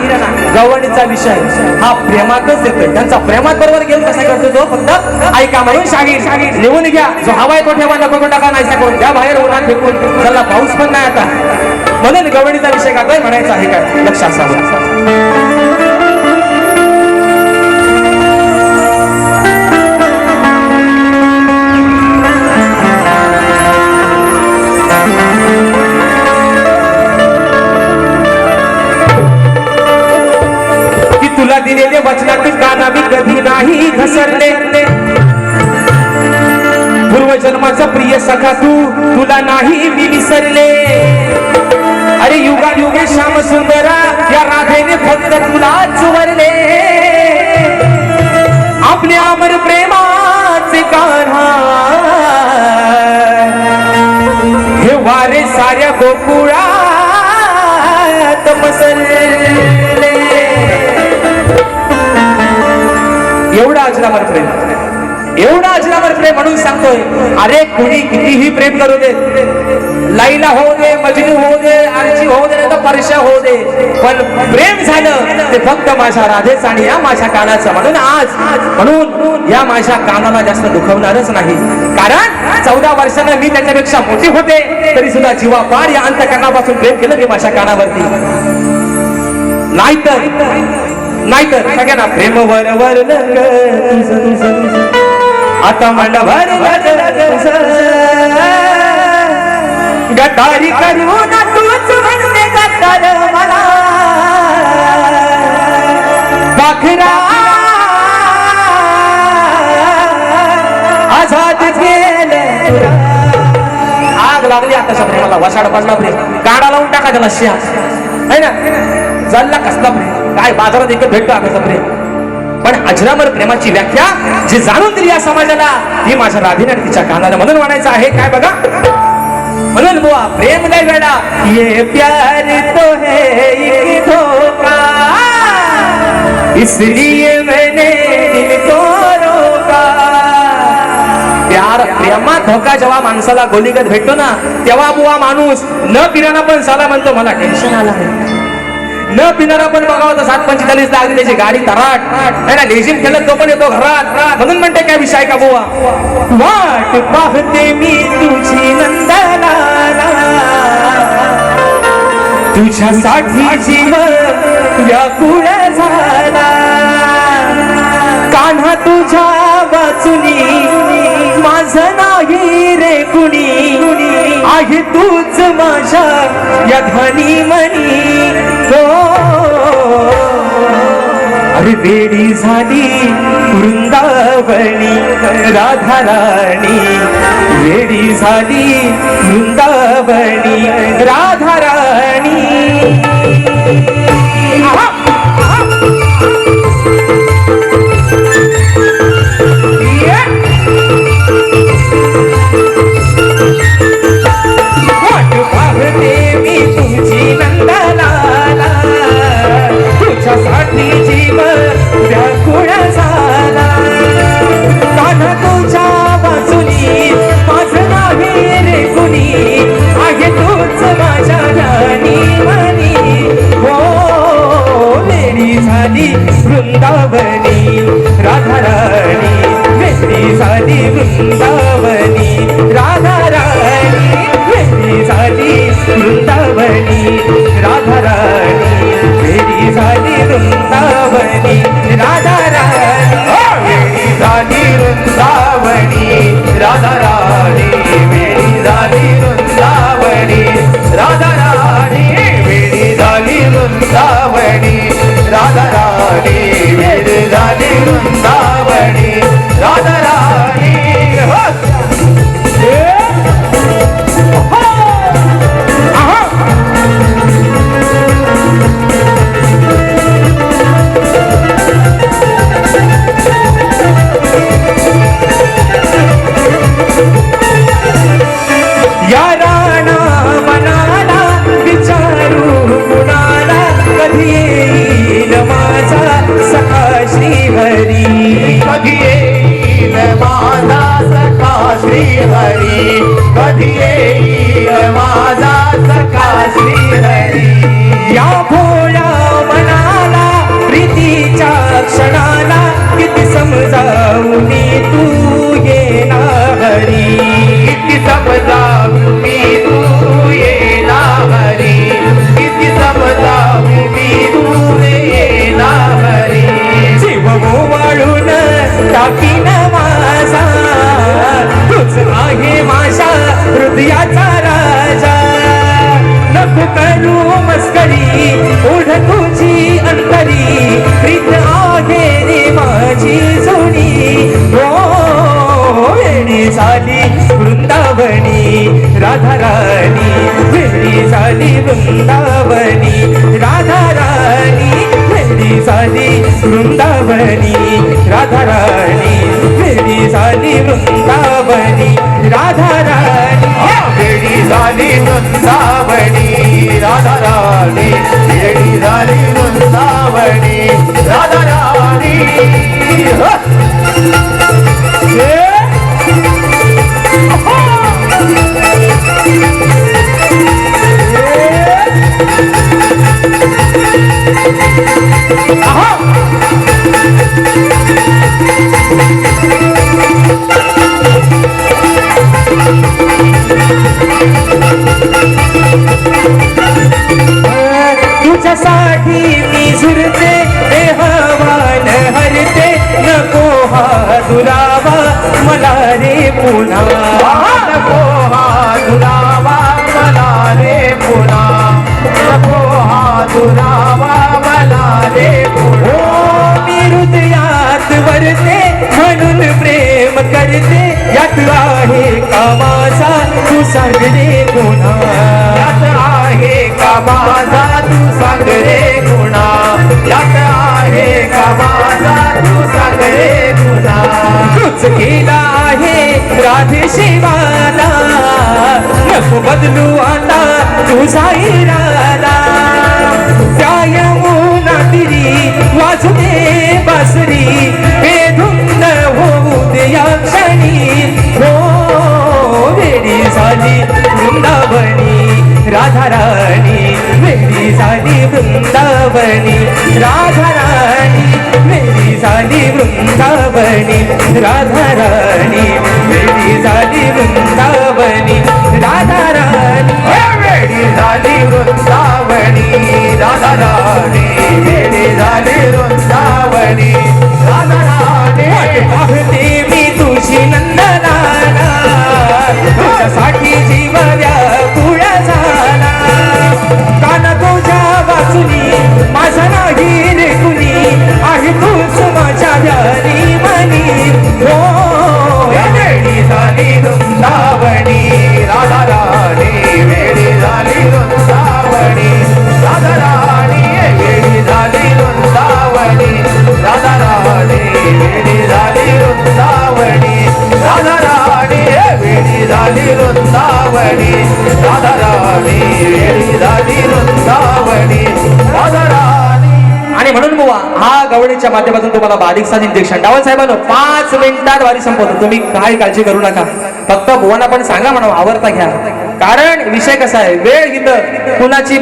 किरणा गवळणीचा विषय हा प्रेमातच येतोय. त्यांचा प्रेमात बरोबर गेम कसा करतो तो फक्त ऐका म्हणून शागीर लिहून घ्या. जो हवाय तो ठेवा, नको टाका नाहीसा करून त्या बाहेर उन्हात फेकून. त्याला पाऊस पण नाही आता, म्हणून गवळणीचा विषय काय म्हणायचा आहे काय लक्षात असावं. तुला दिलेले वचनात काना मी कधी नाही घसरले. पूर्वजन्माचा प्रिय सखा तुला नाही मी विसरले. अरे युगा युगे श्याम सुंदरा या राधेने फक्त तुलाच वरले. आपल्या अमर प्रेमाचे कान्हा हे वारे साऱ्या गोकुळात पसरले. एवढा अजरामर प्रेम, एवढा अजरामर प्रेम म्हणून सांगतोय. अरे कुणी कितीही प्रेम करू दे, लैला होऊ दे, मजनू होऊ दे, आरची होऊ दे, तर परशा होऊ दे, पण प्रेम झालं ते फक्त माझ्या राधेच आणि या माझ्या कानाचं. म्हणून म्हणून या माझ्या कानाला जास्त दुखवणारच नाही. कारण 14 वर्षांना मी त्याच्यापेक्षा मोठी होते तरी सुद्धा जीवापाड या अंतकरणापासून प्रेम केलं मी माझ्या कानावरती. नाहीतर सगळ्यांना प्रेम वर आता मंड गटारी करू ना तूच म्हणते गटार मला पाखरा आझाद केले. आग लागली आता प्रेमाला, वसाड पडला प्रेम, गाडा लावून टाका त्याला शिया है ना. चालला कसला प्रेम, काय बाजारात एकच भेटतो आम्ही प्रेम. पण अजरामर प्रेमाची व्याख्या जी जाणून दिली या समाजाला ती माझ्या राधेने आणि तिच्या कानाला. म्हणून म्हणायचं आहे काय बघा, म्हणून बुवा प्रेम नाही वेडा ये प्यार तो है एक धोखा इसलिए मैंने दिल को रोका. प्रेमात धोका जेव्हा माणसाला गोलीगत भेटतो ना तेव्हा बुवा माणूस न पिराना पण साला म्हणतो मला टेन्शन आला आहे. न पिणारा पण बघावं तर 7:45 लागली त्याची गाडी तराट लेझिम खेळत तो पण येतो घरात. म्हणून म्हणते काय विषय का बुवा, वाट पाहते मी तुझी नंदलाला तुझ्यासाठी जीव व्याकुळ झाला. कान्हा तुझ्या वाचुनी माझं नाही रे कुणी आहे तूच माझ्या या ध्वनी मनी. अरे वेडी झाली वृंदावनी राधा राणी, वेडी झाली वृंदावनी राधा राणी. मी तुझी नंदलाला तुझ्यासाठी जीव व्याकुळ झाला. कान्हा तुझ्या बाजूनी माझं नाही रे कुणी आहे तूच माझ्या राणी मनी. हो वेडी झाली वृंदावनी राधा राणी, वेडी झाली वृंदावनी राधा राणी, वेडी झाली वृंदावनी राधा राणी, वेडी झाली वृंदावनी राधा राणी. वेडी झाली वृंदावनी राधा राणी, वेडी झाली वृंदावनी राधा राणी, वेडी झाली वृंदावनी राधा राणी, वेडी झाली वृंदावनी राधा राणी. या राणा मनाला विचारू कुणाला कधी येईल माझा सखा श्रीहरी, कधी येईल माझा सखा श्रीहरी, कधी येईल माझा सखा श्रीहरी. या भोळ्या मना तुझी अंतरी प्रीत आहे रे माझी जुनी हो वेडी झाली वृंदावनी राधा राणी वेडी झाली वृंदावनी राधा राणी वेडी झाली वृंदावनी राधा राणी वेडी झाली वृंदावनी राधा राणी वेडी झाली वृंदावनी राधा राणी वेडी झाली वृंदावनी राधा राणी तुझ्यासाठी मी झुरते देहवान हरते नको हा दुरावा मला रे पुन्हा नको हा दुरावा मला रे पुन्हा नको हा दुरावा मला रे पुन्हा हो मी हृदयात वरते म्हणून प्रेम करते यात आहे का माझा तू सांग रे पुन्हा यात आहे का माझा तू सांग रे गुणा यात आहे का माझा तू सांग रे गुणा तूच केला आहे राधे शिवाला नको बदलू आता तुझा इरादा त्या यमुना तिरी वाजू दे बासरी बेधुंद होऊ दे या क्षणी हो वेडी झाली वृंदावनी राधा राणी वेडी झाली वृंदावनी राधा राणी वेडी झाली वृंदावनी राधा राणी वेडी झाली वृंदावनी राधा राणी वेडी झाली वृंदावनी राधा राणी वेडी झाली वृंदावनी राधा राणी पाहते मी तुझी नंदनाना तुझ्यासाठी जीव व्याकुळ झाला कान तुझ्या वाचुनी माझा नाही रे कुणी आहे तूच माझ्या ध्यानी मनी हो वेडी झाली वृंदावनी राधा राणी वेडी झाली वृंदावनी राधा राणी वेडी झाली वृंदावनी राधा राणी वेडी झाली वृंदावनी राधा राणी वेडी झाली वृंदावनी राधा राणी वेडी झाली वृंदावनी राधा राणी. आणि म्हणून बुवा हा गवळीच्या माध्यमातून तुम्हाला बारीकसा इंजेक्शन डावल साहेबांनो 5 मिनिटात वारी संपवतो तुम्ही काही काळजी करू नका फक्त बुवांना पण सांगा म्हणा आवरता घ्या कारण विषय कसा आहे वेळ इथं कुणाची